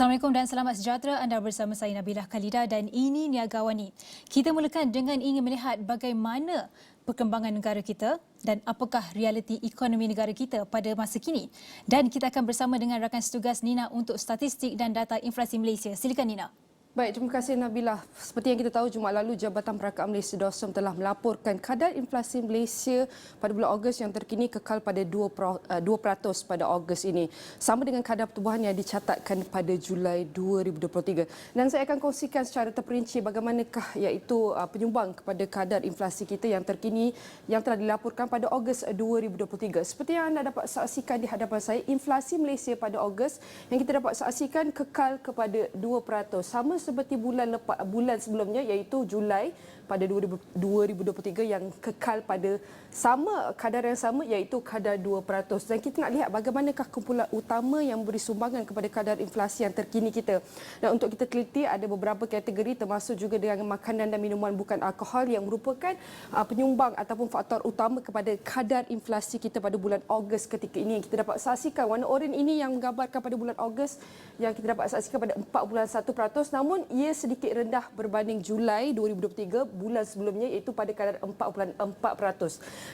Assalamualaikum dan selamat sejahtera. Anda bersama saya Nabilah Khalida dan ini Niagawani. Kita mulakan dengan ingin melihat bagaimana perkembangan negara kita dan apakah realiti ekonomi negara kita pada masa kini. Dan kita akan bersama dengan rakan setugas Nina untuk statistik dan data inflasi Malaysia. Silakan Nina. Baik, terima kasih Nabilah. Seperti yang kita tahu, Jumaat lalu Jabatan Perakaan Malaysia DOSM telah melaporkan kadar inflasi Malaysia pada bulan Ogos yang terkini kekal pada 2% pada Ogos ini. Sama dengan kadar pertumbuhan yang dicatatkan pada Julai 2023. Dan saya akan kongsikan secara terperinci bagaimanakah iaitu penyumbang kepada kadar inflasi kita yang terkini yang telah dilaporkan pada Ogos 2023. Seperti yang anda dapat saksikan di hadapan saya, inflasi Malaysia pada Ogos yang kita dapat saksikan kekal kepada 2%. Sama seperti bulan sebelumnya iaitu Julai pada 2023 yang kekal pada kadar yang sama iaitu kadar 2%. Dan kita nak lihat bagaimanakah kumpulan utama yang memberi sumbangan kepada kadar inflasi yang terkini kita. Dan untuk kita teliti ada beberapa kategori termasuk juga dengan makanan dan minuman bukan alkohol yang merupakan penyumbang ataupun faktor utama kepada kadar inflasi kita pada bulan Ogos ketika ini. Kita dapat saksikan warna oranye ini yang menggambarkan pada bulan Ogos yang kita dapat saksikan pada 4.1%, namun ia sedikit rendah berbanding Julai 2023 bulan sebelumnya iaitu pada kadar 4.4%.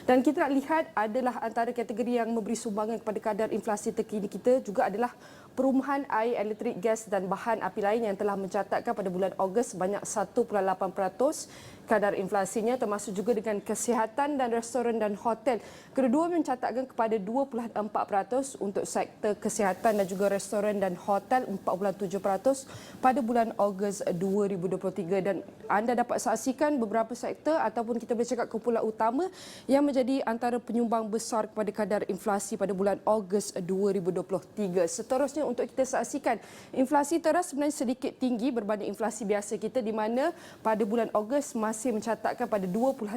Dan kita nak lihat adalah antara kategori yang memberi sumbangan kepada kadar inflasi terkini kita juga adalah perumahan, air, elektrik, gas dan bahan api lain yang telah mencatatkan pada bulan Ogos sebanyak 1.8% kadar inflasinya, termasuk juga dengan kesihatan dan restoran dan hotel. Kedua-dua mencatatkan kepada 2.4% untuk sektor kesihatan dan juga restoran dan hotel 4.7% pada bulan Ogos 2023. Dan anda dapat saksikan beberapa sektor ataupun kita boleh cakap kumpulan utama yang menjadi antara penyumbang besar kepada kadar inflasi pada bulan Ogos 2023. Seterusnya untuk kita saksikan, inflasi teras sebenarnya sedikit tinggi berbanding inflasi biasa kita di mana pada bulan Ogos masih mencatatkan pada 2.5%,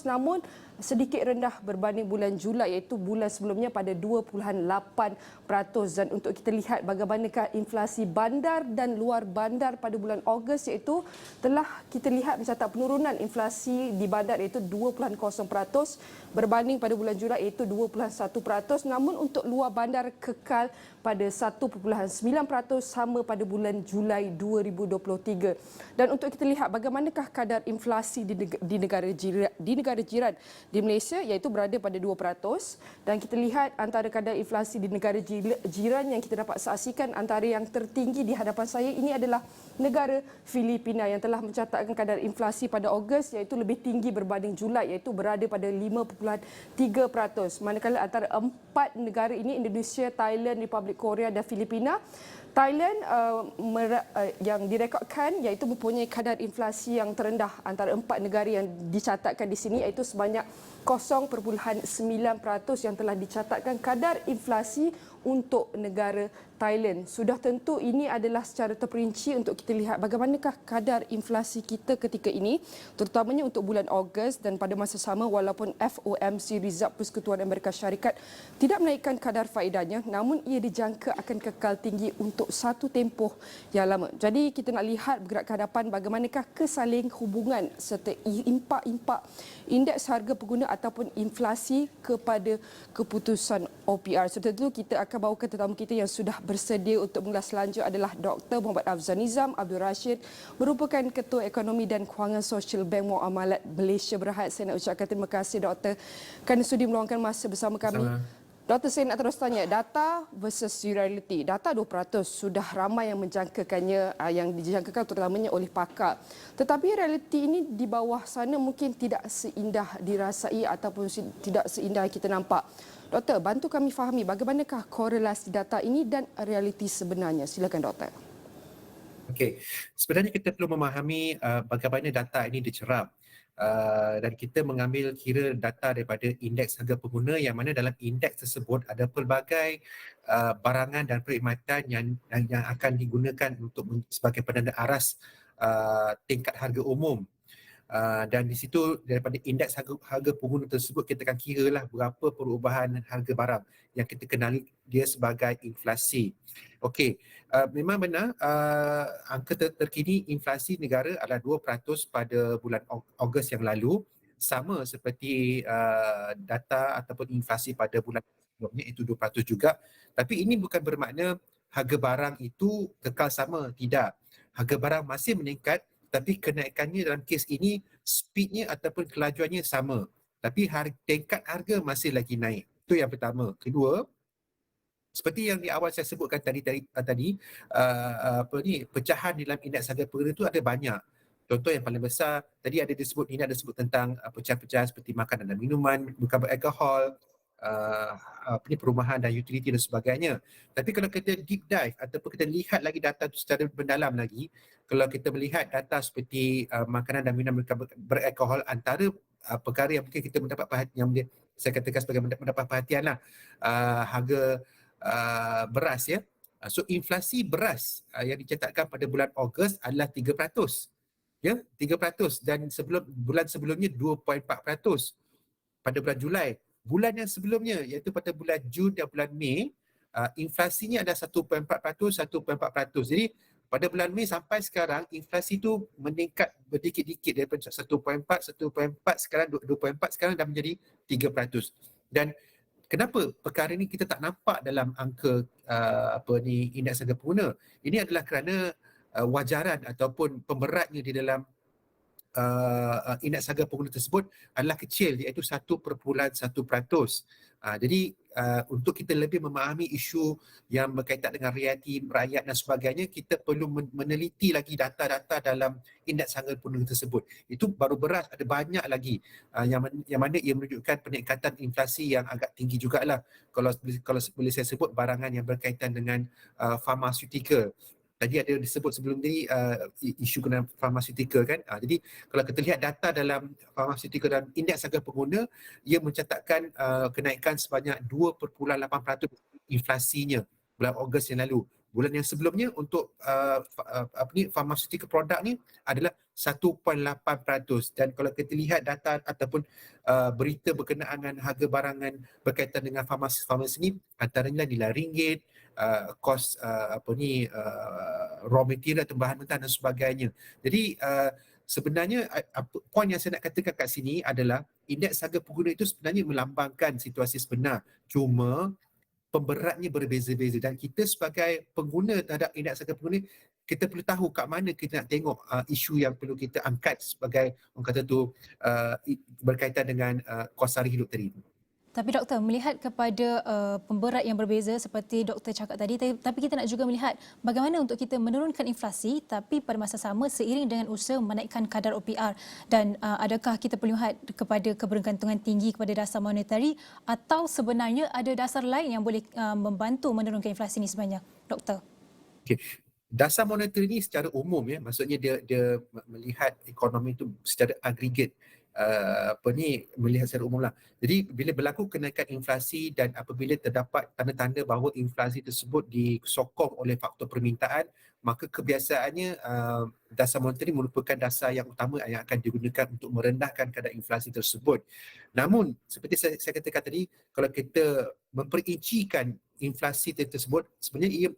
namun sedikit rendah berbanding bulan Julai iaitu bulan sebelumnya pada 2.8%. Dan untuk kita lihat bagaimanakah inflasi bandar dan luar bandar pada bulan Ogos iaitu telah kita lihat mencatat penurunan inflasi di bandar iaitu 2.0% berbanding pada bulan Julai iaitu 2.1%, namun untuk luar bandar kekal pada 1.9% sama pada bulan Julai 2023. Dan untuk kita lihat bagaimanakah kadar inflasi di negara jiran di Malaysia iaitu berada pada 2%, dan kita lihat antara kadar inflasi di negara jiran yang kita dapat saksikan antara yang tertinggi di hadapan saya ini adalah negara Filipina yang telah mencatatkan kadar inflasi pada Ogos iaitu lebih tinggi berbanding Julai iaitu berada pada 5.3%. Manakala antara empat negara ini Indonesia, Thailand, Republik Korea dan Filipina, Thailand yang direkodkan iaitu mempunyai kadar inflasi yang terendah antara empat negara yang dicatatkan di sini iaitu sebanyak 0.9% yang telah dicatatkan kadar inflasi untuk negara Thailand. Sudah tentu ini adalah secara terperinci untuk kita lihat bagaimanakah kadar inflasi kita ketika ini, terutamanya untuk bulan Ogos, dan pada masa sama walaupun FOMC Reserve Persekutuan Amerika Syarikat tidak menaikkan kadar faedahnya, namun ia dijangka akan kekal tinggi untuk satu tempoh yang lama. Jadi kita nak lihat bergerak ke hadapan bagaimanakah kesaling hubungan serta impak indeks harga pengguna ataupun inflasi kepada keputusan OPR. Serta itu kita akan bawakan tetamu kita yang sudah bersedia untuk mengulas selanjutnya adalah Dr. Muhammad Afzal Nizam Abdul Rashid, merupakan Ketua Ekonomi dan Kewangan Sosial Bank Muamalat Malaysia Berhad. Saya nak ucapkan terima kasih Doktor kerana sudi meluangkan masa bersama kami. Doktor, saya nak terus tanya, data versus reality. Data 2% sudah ramai yang menjangkakannya, yang dijangkakan terutamanya oleh pakar. Tetapi realiti ini di bawah sana mungkin tidak seindah dirasai ataupun tidak seindah yang kita nampak. Doktor, bantu kami fahami bagaimanakah korelasi data ini dan realiti sebenarnya. Silakan Doktor. Okey, sebenarnya kita perlu memahami bagaimana data ini dicerap. Dan kita mengambil kira data daripada indeks harga pengguna yang mana dalam indeks tersebut ada pelbagai barangan dan perkhidmatan yang akan digunakan untuk sebagai penanda aras tingkat harga umum. Dan di situ daripada indeks harga pengguna tersebut kita akan kira lah berapa perubahan harga barang yang kita kenali dia sebagai inflasi. Okey, memang benar angka terkini inflasi negara adalah 2% pada bulan Ogos yang lalu, sama seperti data ataupun inflasi pada bulan sebelumnya iaitu 2% juga. Tapi ini bukan bermakna harga barang itu kekal sama? Tidak. Harga barang masih meningkat, tapi kenaikannya dalam kes ini speednya ataupun kelajuannya sama. Tapi tingkat harga masih lagi naik. Itu yang pertama. Kedua, seperti yang di awal saya sebutkan pecahan di dalam indeks harga pergera itu ada banyak. Contoh yang paling besar, tadi ada disebut tentang pecahan-pecahan seperti makanan dan minuman, bukan beralkohol, perumahan dan utiliti dan sebagainya. Tapi kalau kita deep dive ataupun kita lihat lagi data itu secara mendalam lagi, kalau kita melihat data seperti makanan dan minuman bukan beralkohol, antara perkara yang mungkin kita mendapat perhatian, yang saya katakan sebagai mendapat perhatian lah, harga beras ya. So inflasi beras yang dicatatkan pada bulan Ogos adalah 3%. Ya, 3%, dan bulan sebelumnya 2.4%. Pada bulan Julai, bulan yang sebelumnya iaitu pada bulan Jun dan bulan Mei, inflasinya ada 1.4%, 1.4%. Jadi pada bulan Mei sampai sekarang inflasi itu meningkat berdikit-dikit daripada 1.4, sekarang 2.4, sekarang dah menjadi 3%. Dan kenapa perkara ini kita tak nampak dalam angka indeks harga pengguna? Ini adalah kerana wajaran ataupun pemberatnya di dalam indeks harga pengguna tersebut adalah kecil, iaitu 1.1%. Jadi untuk kita lebih memahami isu yang berkaitan dengan realiti rakyat dan sebagainya, kita perlu meneliti lagi data-data dalam indeks harga pengguna tersebut. Itu baru beras, ada banyak lagi yang mana ia menunjukkan peningkatan inflasi yang agak tinggi jugalah. Kalau boleh saya sebut barangan yang berkaitan dengan pharmaceutical. Tadi ada disebut sebelum ni isu kena pharmaceutical kan. Jadi kalau kita lihat data dalam pharmaceutical dan indeks harga pengguna, ia mencatatkan kenaikan sebanyak 2.8% inflasinya bulan Ogos yang lalu. Bulan yang sebelumnya untuk pharmaceutical product ni adalah 1.8%. Dan kalau kita lihat data ataupun berita berkenaan dengan harga barangan berkaitan dengan farmasi ni, antaranya nilai ringgit, kos raw material atau bahan mentah dan sebagainya. Jadi sebenarnya poin yang saya nak katakan kat sini adalah indeks harga pengguna itu sebenarnya melambangkan situasi sebenar. Cuma pemberatnya berbeza-beza, dan kita sebagai pengguna terhadap indeks harga pengguna, kita perlu tahu kat mana kita nak tengok isu yang perlu kita angkat sebagai orang kata tu berkaitan dengan kos sara hidup tadi. Tapi doktor, melihat kepada pemberat yang berbeza seperti doktor cakap tadi, tapi kita nak juga melihat bagaimana untuk kita menurunkan inflasi tapi pada masa sama seiring dengan usaha menaikkan kadar OPR, dan adakah kita perlu lihat kepada kebergantungan tinggi kepada dasar monetari atau sebenarnya ada dasar lain yang boleh membantu menurunkan inflasi ini sebenarnya, doktor? Okay. Dasar monetary ni secara umum ya, maksudnya dia melihat ekonomi itu secara agregat, melihat secara umum lah. Jadi bila berlaku kenaikan inflasi dan apabila terdapat tanda-tanda bahawa inflasi tersebut disokong oleh faktor permintaan, maka kebiasaannya dasar monetary merupakan dasar yang utama yang akan digunakan untuk merendahkan kadar inflasi tersebut. Namun seperti saya katakan tadi, kalau kita memperincikan inflasi tersebut, sebenarnya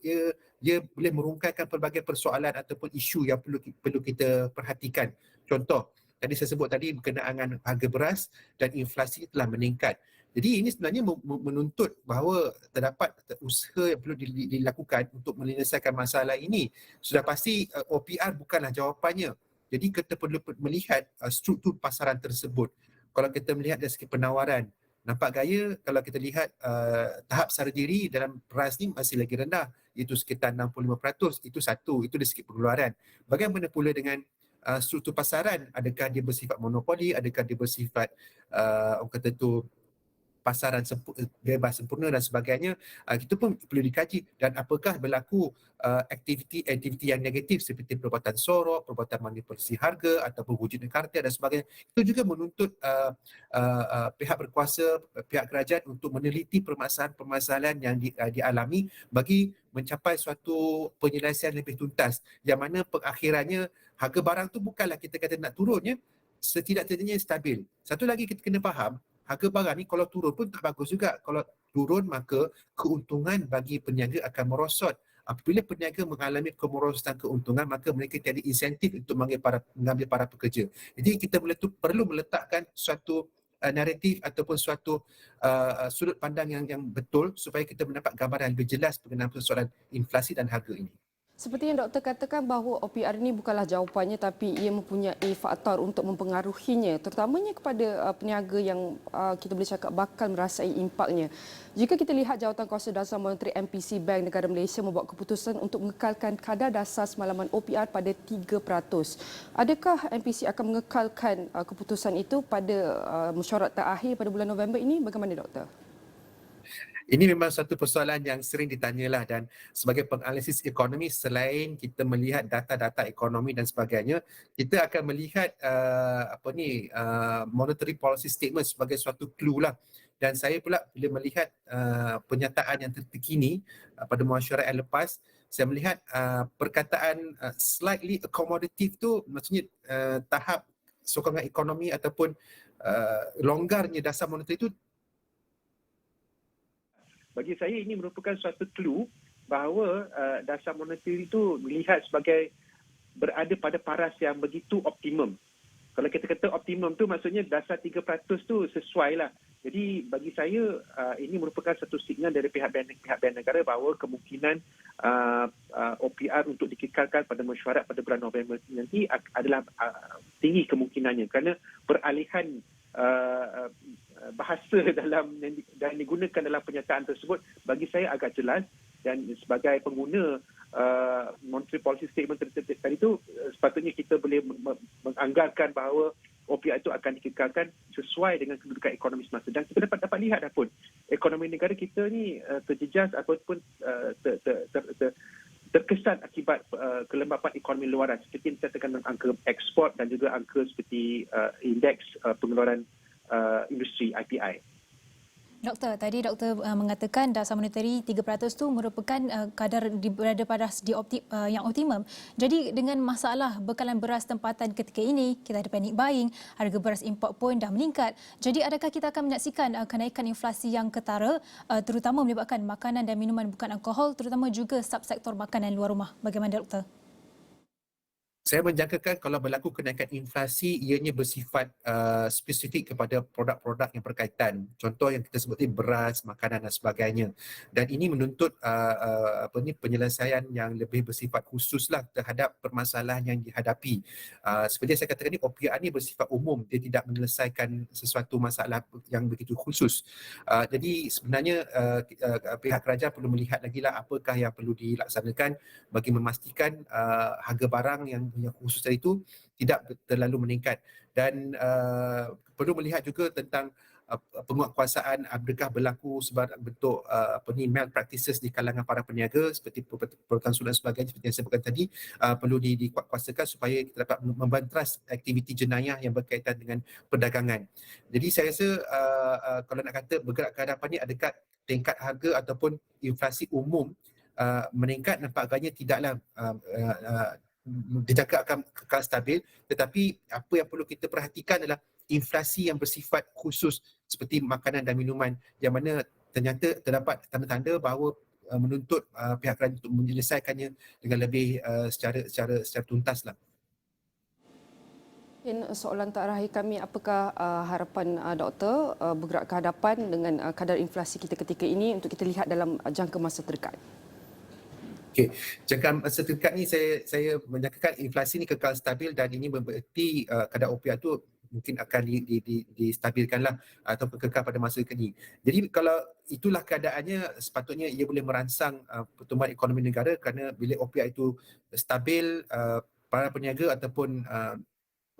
ia boleh merungkaikan pelbagai persoalan ataupun isu yang perlu kita perhatikan. Contoh, tadi saya sebut tadi berkenaan dengan harga beras dan inflasi telah meningkat. Jadi ini sebenarnya menuntut bahawa terdapat usaha yang perlu dilakukan untuk menyelesaikan masalah ini. Sudah pasti OPR bukanlah jawapannya. Jadi kita perlu melihat struktur pasaran tersebut. Kalau kita melihat dari segi penawaran, nampak gaya kalau kita lihat tahap sara diri dalam beras ni masih lagi rendah, iaitu sekitar 65%. Itu satu, itu dari segi pengeluaran. Bagaimana pula dengan struktur pasaran? Adakah dia bersifat monopoli, adakah dia bersifat orang kata tu pasaran bebas sempurna dan sebagainya? Kita pun perlu dikaji. Dan apakah berlaku aktiviti yang negatif seperti perbuatan sorok, perbuatan manipulasi harga ataupun wujudnya kartel dan sebagainya. Itu juga menuntut pihak berkuasa, pihak kerajaan untuk meneliti permasalahan yang dialami bagi mencapai suatu penyelesaian lebih tuntas, yang mana pengakhirannya harga barang tu bukanlah kita kata nak turun ya, setidak-tidaknya stabil. Satu lagi kita kena faham, harga barang ni kalau turun pun tak bagus juga. Kalau turun maka keuntungan bagi peniaga akan merosot. Apabila peniaga mengalami kemerosotan keuntungan, maka mereka tiada insentif untuk mengambil para pekerja. Jadi kita perlu meletakkan suatu naratif ataupun suatu sudut pandang yang betul supaya kita mendapat gambaran yang lebih jelas berkenaan persoalan inflasi dan harga ini. Seperti yang doktor katakan bahawa OPR ini bukanlah jawapannya tapi ia mempunyai faktor untuk mempengaruhinya terutamanya kepada peniaga yang kita boleh cakap bakal merasai impaknya. Jika kita lihat Jawatankuasa Dasar Moneteri MPC Bank Negara Malaysia membuat keputusan untuk mengekalkan kadar dasar semalaman OPR pada 3%. Adakah MPC akan mengekalkan keputusan itu pada mesyuarat terakhir pada bulan November ini? Bagaimana doktor? Ini memang satu persoalan yang sering ditanyalah dan sebagai penganalisis ekonomi selain kita melihat data-data ekonomi dan sebagainya, kita akan melihat monetary policy statement sebagai suatu clue lah. Dan saya pula bila melihat pernyataan yang terkini pada mesyuarat yang lepas, saya melihat perkataan slightly accommodative tu maksudnya tahap sokongan ekonomi ataupun longgarnya dasar monetary itu. Bagi saya ini merupakan suatu clue bahawa dasar monetary itu dilihat sebagai berada pada paras yang begitu optimum. Kalau kita kata optimum tu maksudnya dasar 3% tu sesuai lah. Jadi bagi saya ini merupakan satu signal dari pihak bank negara bahawa kemungkinan OPR untuk dikekalkan pada mesyuarat pada bulan November nanti adalah tinggi kemungkinannya kerana peralihan bahasa dan digunakan dalam pernyataan tersebut bagi saya agak jelas dan sebagai pengguna monetary policy statement tadi itu sepatutnya kita boleh menganggarkan bahawa OPR itu akan dikekalkan sesuai dengan kedudukan ekonomi semasa dan kita dapat lihat dah pun ekonomi negara kita ni terjejas ataupun terkesan akibat kelembapan ekonomi luaran seperti yang dikatakan dalam angka ekspor dan juga angka seperti indeks pengeluaran industri IPI. Doktor, tadi doktor mengatakan dasar monetary 3% tu merupakan kadar berada pada yang optimum. Jadi dengan masalah bekalan beras tempatan ketika ini, kita ada panic buying, harga beras import pun dah meningkat. Jadi adakah kita akan menyaksikan kenaikan inflasi yang ketara terutama melibatkan makanan dan minuman bukan alkohol terutama juga subsektor makanan luar rumah. Bagaimana doktor? Saya menjangkakan kalau berlaku kenaikan inflasi ianya bersifat spesifik kepada produk-produk yang berkaitan. Contoh yang kita sebut beras, makanan dan sebagainya. Dan ini menuntut penyelesaian yang lebih bersifat khususlah terhadap permasalahan yang dihadapi. Seperti yang saya katakan ini OPR ini bersifat umum, dia tidak menyelesaikan sesuatu masalah yang begitu khusus. Jadi sebenarnya pihak kerajaan perlu melihat lagi lah apakah yang perlu dilaksanakan bagi memastikan harga barang yang khusus tadi itu tidak terlalu meningkat dan perlu melihat juga tentang penguatkuasaan adakah berlaku sebarang bentuk malpractices di kalangan para peniaga seperti perkansulan sebagainya seperti yang saya sebutkan tadi perlu dikuatkuasakan supaya kita dapat membantras aktiviti jenayah yang berkaitan dengan perdagangan. Jadi saya rasa kalau nak kata bergerak ke hadapan ni adakah tingkat harga ataupun inflasi umum meningkat, nampak agaknya tidaklah dijangka akan kekal stabil, tetapi apa yang perlu kita perhatikan adalah inflasi yang bersifat khusus seperti makanan dan minuman yang mana ternyata terdapat tanda-tanda bahawa menuntut pihak kerajaan untuk menyelesaikannya dengan lebih secara tuntas lah. Dan soalan terakhir kami, apakah harapan doktor bergerak ke hadapan dengan kadar inflasi kita ketika ini untuk kita lihat dalam jangka masa terdekat? Okey, jangka masa terdekat ni saya menyangkakan inflasi ni kekal stabil dan ini bererti kadar OPR tu mungkin akan distabilkanlah atau kekal pada masa kini. Jadi kalau itulah keadaannya, sepatutnya ia boleh merangsang pertumbuhan ekonomi negara kerana bila OPR itu stabil, para peniaga ataupun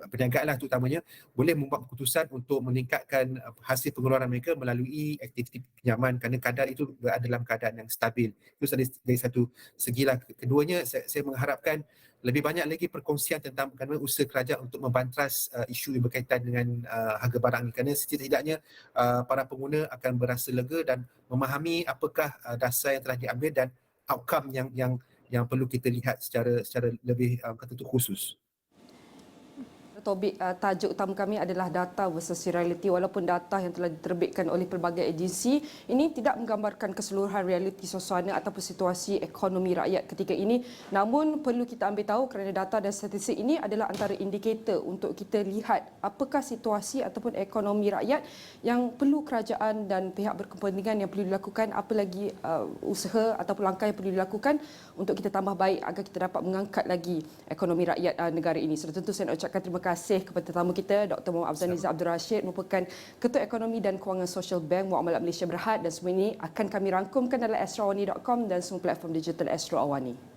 perniagaan lah terutamanya boleh membuat keputusan untuk meningkatkan hasil pengeluaran mereka melalui aktiviti pinjaman kerana kadar itu berada dalam keadaan yang stabil. Itu dari satu segilah. Keduanya saya mengharapkan lebih banyak lagi perkongsian tentang bagaimana usaha kerajaan untuk membantras isu yang berkaitan dengan harga barang ini kerana setidaknya para pengguna akan berasa lega dan memahami apakah dasar yang telah diambil dan outcome yang perlu kita lihat secara lebih khusus. topik tajuk utama kami adalah data versus reality. Walaupun data yang telah diterbitkan oleh pelbagai agensi ini tidak menggambarkan keseluruhan realiti suasana ataupun situasi ekonomi rakyat ketika ini, namun perlu kita ambil tahu kerana data dan statistik ini adalah antara indikator untuk kita lihat apakah situasi ataupun ekonomi rakyat yang perlu kerajaan dan pihak berkepentingan yang perlu dilakukan, apa lagi usaha ataupun langkah yang perlu dilakukan untuk kita tambah baik agar kita dapat mengangkat lagi ekonomi rakyat negara ini. Sudah tentu saya nak ucapkan terima kasih kepada tetamu kita Dr. Muhammad Afzal Abdul Rashid, merupakan Ketua Ekonomi dan Kewangan Sosial Bank Muamalat Malaysia Berhad, dan semua ini akan kami rangkumkan dalam astrawani.com dan semua platform digital Astro Awani.